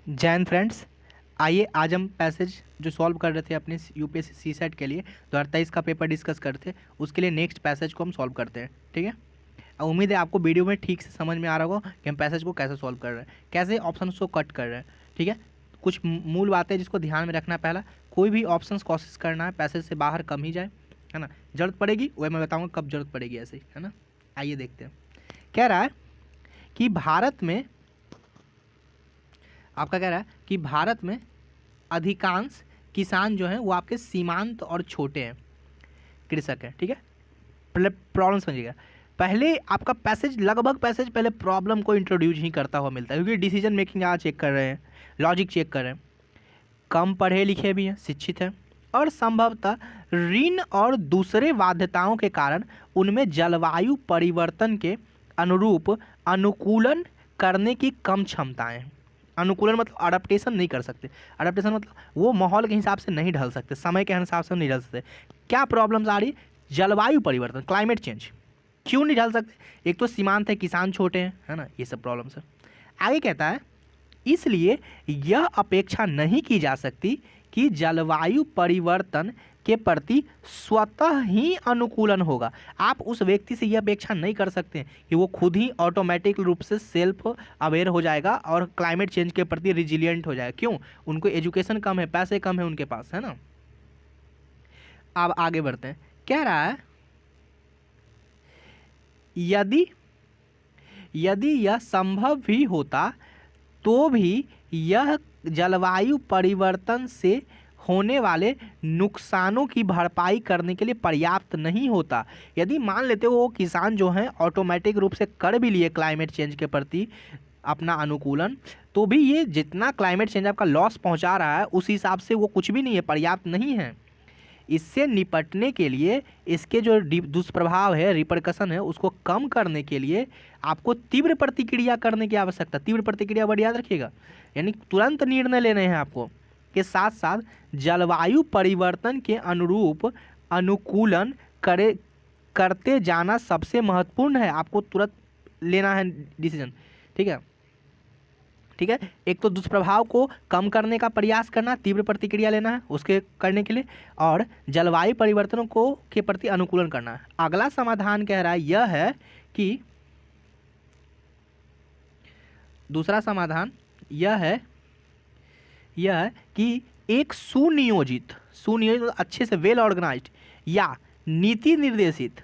Jain friends, आइए आज हम पैसेज जो सॉल्व कर रहे थे अपने यूपीएससी सी सेट के लिए 2023 का पेपर डिस्कस करते, उसके लिए नेक्स्ट पैसेज को हम सॉल्व करते हैं। ठीक है, उम्मीद है आपको वीडियो में ठीक से समझ में आ रहा होगा कि हम पैसेज को कैसे सॉल्व कर रहे हैं, कैसे ऑप्शन को कट कर रहे हैं। ठीक है, कुछ मूल बातें जिसको ध्यान में रखना है। पहला, कोई भी ऑप्शन कोशिश करना है पैसेज से बाहर कम ही जाए, है ना। जरूरत पड़ेगी वह मैं बताऊँगा कब जरूरत पड़ेगी, ऐसे ही, है ना। आइए देखते हैं। कह रहा है कि भारत में, आपका कह रहा है कि भारत में अधिकांश किसान जो हैं वो आपके सीमांत और छोटे हैं, कृषक हैं। ठीक है, पहले प्रॉब्लम समझिएगा। पहले आपका पैसेज, लगभग पैसेज पहले प्रॉब्लम को इंट्रोड्यूस ही करता हुआ मिलता है, क्योंकि डिसीजन मेकिंग यहाँ चेक कर रहे हैं, लॉजिक चेक कर रहे हैं। कम पढ़े लिखे भी हैं, शिक्षित हैं, और संभवतः ऋण और दूसरे बाध्यताओं के कारण उनमें जलवायु परिवर्तन के अनुरूप अनुकूलन करने की कम क्षमताएं हैं। अनुकूलन मतलब अडेप्टेशन नहीं कर सकते। अडेप्टेशन मतलब वो माहौल के हिसाब से नहीं ढल सकते, समय के हिसाब से नहीं ढल सकते। क्या प्रॉब्लम्स आ रही? जलवायु परिवर्तन, क्लाइमेट चेंज। क्यों नहीं ढल सकते? एक तो सीमांत है, किसान छोटे हैं, है ना, ये सब प्रॉब्लम्स है। आगे कहता है, इसलिए यह अपेक्षा नहीं की जा सकती कि जलवायु परिवर्तन के प्रति स्वतः ही अनुकूलन होगा। आप उस व्यक्ति से यह अपेक्षा नहीं कर सकते कि वो खुद ही ऑटोमेटिक रूप से सेल्फ अवेयर हो जाएगा और क्लाइमेट चेंज के प्रति रिजिलियंट हो जाएगा। क्यों? उनको एजुकेशन कम है, पैसे कम है उनके पास, है ना। अब आगे बढ़ते हैं। कह रहा है, यदि यह संभव भी होता तो भी यह जलवायु परिवर्तन से होने वाले नुकसानों की भरपाई करने के लिए पर्याप्त नहीं होता। यदि मान लेते हो वो किसान जो हैं ऑटोमेटिक रूप से कर भी लिए क्लाइमेट चेंज के प्रति अपना अनुकूलन, तो भी ये जितना क्लाइमेट चेंज आपका लॉस पहुंचा रहा है उस हिसाब से वो कुछ भी नहीं है, पर्याप्त नहीं है। इससे निपटने के लिए, इसके जो दुष्प्रभाव है, रिपरकशन है, उसको कम करने के लिए आपको तीव्र प्रतिक्रिया करने की आवश्यकता। तीव्र प्रतिक्रिया वर्ड याद रखिएगा, यानी तुरंत निर्णय लेने हैं आपको, के साथ साथ जलवायु परिवर्तन के अनुरूप अनुकूलन करते जाना सबसे महत्वपूर्ण है। आपको तुरंत लेना है डिसीजन। ठीक है, ठीक है। एक तो दुष्प्रभाव को कम करने का प्रयास करना, तीव्र प्रतिक्रिया लेना है उसके करने के लिए, और जलवायु परिवर्तनों को के प्रति अनुकूलन करना है। अगला समाधान कह रहा है यह है कि, दूसरा समाधान यह है कि एक सुनियोजित अच्छे से वेल ऑर्गेनाइज्ड या नीति निर्देशित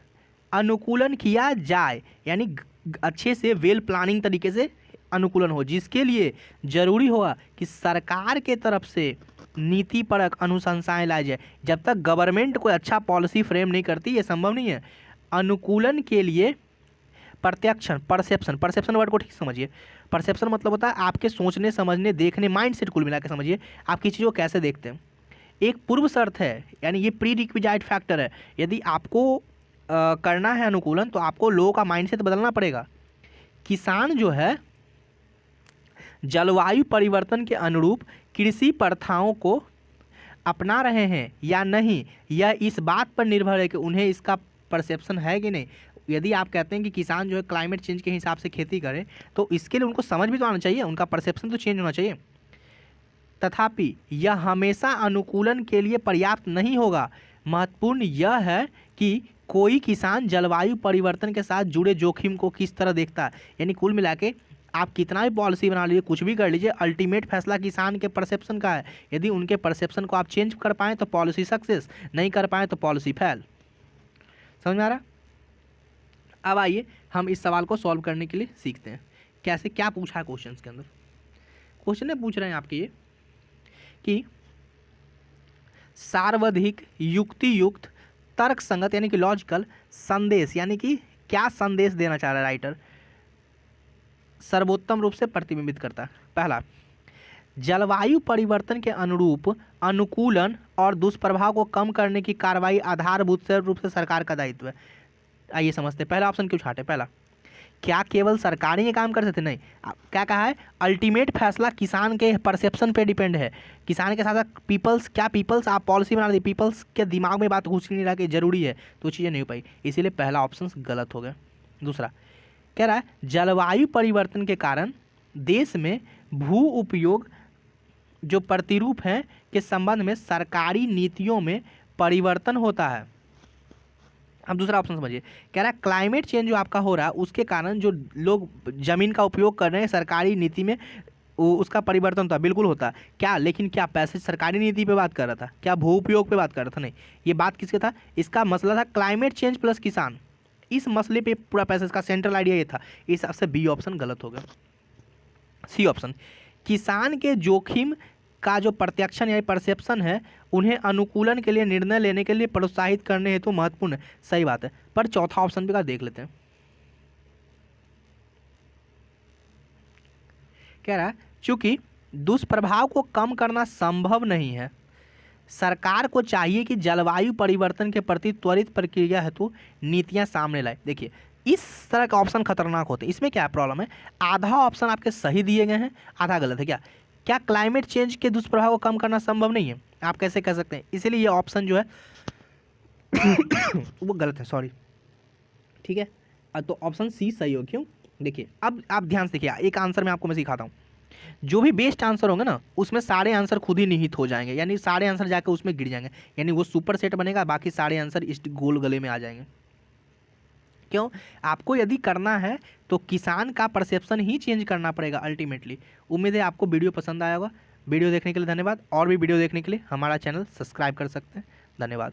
अनुकूलन किया जाए, यानी अच्छे से वेल प्लानिंग तरीके से अनुकूलन हो, जिसके लिए जरूरी होगा कि सरकार के तरफ से नीति परक अनुशंसाएं लाई जाए। जब तक गवर्नमेंट कोई अच्छा पॉलिसी फ्रेम नहीं करती, ये संभव नहीं है। अनुकूलन के लिए परसेप्शन वर्ड को ठीक समझिए। परसेप्शन मतलब होता है आपके सोचने, समझने, देखने, माइंडसेट कुल मिला के समझिए, आप किसी चीज़ को कैसे देखते हैं। एक पूर्व शर्त है, यानी ये प्री रिक्विजाइट फैक्टर है। यदि आपको करना है अनुकूलन तो आपको लोगों का माइंडसेट बदलना पड़ेगा। किसान जो है जलवायु परिवर्तन के अनुरूप कृषि प्रथाओं को अपना रहे हैं या नहीं, यह इस बात पर निर्भर है कि उन्हें इसका परसेप्शन है कि नहीं। यदि आप कहते हैं कि किसान जो है क्लाइमेट चेंज के हिसाब से खेती करे, तो इसके लिए उनको समझ भी तो आना चाहिए, उनका परसेप्शन तो चेंज होना चाहिए। तथापि यह हमेशा अनुकूलन के लिए पर्याप्त नहीं होगा। महत्वपूर्ण यह है कि कोई किसान जलवायु परिवर्तन के साथ जुड़े जोखिम को किस तरह देखता है। यानी कुल मिला के आप कितना भी पॉलिसी बना लीजिए, कुछ भी कर लीजिए, अल्टीमेट फैसला किसान के परसेप्शन का है। यदि उनके परसेप्शन को आप चेंज कर पाएँ तो पॉलिसी सक्सेस, नहीं कर पाएँ तो पॉलिसी फेल। समझ में आ रहा? अब आइए हम इस सवाल को सॉल्व करने के लिए सीखते हैं कैसे, क्या पूछा है क्वेश्चन के अंदर। क्वेश्चन में पूछ रहे हैं आपके ये कि सार्वधिक युक्तियुक्त तर्क संगत यानी कि लॉजिकल संदेश, यानी कि क्या संदेश देना चाह रहा है राइटर, सर्वोत्तम रूप से प्रतिबिंबित करता है। पहला, जलवायु परिवर्तन के अनुरूप अनुकूलन और दुष्प्रभाव को कम करने की कार्रवाई आधारभूत रूप से सरकार का दायित्व है। आइए समझते हैं। पहला ऑप्शन क्यों छाटे? पहला, क्या केवल सरकार ही ये काम कर सकते? नहीं। क्या कहा है? अल्टीमेट फैसला किसान के परसेप्शन पे डिपेंड है। किसान के साथ साथ पीपल्स, क्या पीपल्स आप पॉलिसी बना दी, पीपल्स के दिमाग में बात घुस नहीं रहा कि जरूरी है, तो चीज़ें नहीं हो पाई, इसीलिए पहला ऑप्शन गलत हो गया। दूसरा कह रहा है जलवायु परिवर्तन के कारण देश में भू उपयोग जो प्रतिरूप हैं के संबंध में सरकारी नीतियों में परिवर्तन होता है। अब दूसरा ऑप्शन समझिए, कह रहा है क्लाइमेट चेंज जो आपका हो रहा है उसके कारण जो लोग जमीन का उपयोग कर रहे हैं सरकारी नीति में उसका परिवर्तन होता है। बिल्कुल होता है क्या, लेकिन क्या पैसेज सरकारी नीति पे बात कर रहा था, क्या भू उपयोग पे बात कर रहा था? नहीं, ये बात किसका था, इसका मसला था क्लाइमेट चेंज प्लस किसान। इस मसले पे पूरा पैसेज का सेंट्रल आइडिया ये था। इस हिसाब से बी ऑप्शन गलत हो गया। सी ऑप्शन, किसान के जोखिम का जो प्रत्यक्षण या परसेप्शन है उन्हें अनुकूलन के लिए निर्णय लेने के लिए प्रोत्साहित करने हेतु महत्वपूर्ण है। सही बात है, पर चौथा ऑप्शन भी का देख लेते हैं। कह रहा है चूंकि दुष्प्रभाव को कम करना संभव नहीं है, सरकार को चाहिए कि जलवायु परिवर्तन के प्रति त्वरित प्रक्रिया हेतु नीतियां सामने लाए। देखिए इस तरह का ऑप्शन खतरनाक होते हैं। इसमें क्या प्रॉब्लम है, आधा ऑप्शन आपके सही दिए गए हैं, आधा गलत है। क्या क्या क्लाइमेट चेंज के दुष्प्रभाव को कम करना संभव नहीं है, आप कैसे कह सकते हैं? इसीलिए ये ऑप्शन जो है वो गलत है, सॉरी। ठीक है, तो ऑप्शन सी सही हो। क्यों? देखिए अब आप ध्यान से देखिए, एक आंसर में आपको मैं सिखाता हूँ। जो भी बेस्ट आंसर होंगे ना उसमें सारे आंसर खुद ही निहित हो जाएंगे, यानी सारे आंसर जाकर उसमें गिर जाएंगे, यानी वो सुपर सेट बनेगा, बाकी सारे आंसर इस गोल गले में आ जाएंगे। क्यों? आपको यदि करना है तो किसान का परसेप्शन ही चेंज करना पड़ेगा अल्टीमेटली। उम्मीद है आपको वीडियो पसंद आया होगा। वीडियो देखने के लिए धन्यवाद, और भी वीडियो देखने के लिए हमारा चैनल सब्सक्राइब कर सकते हैं। धन्यवाद।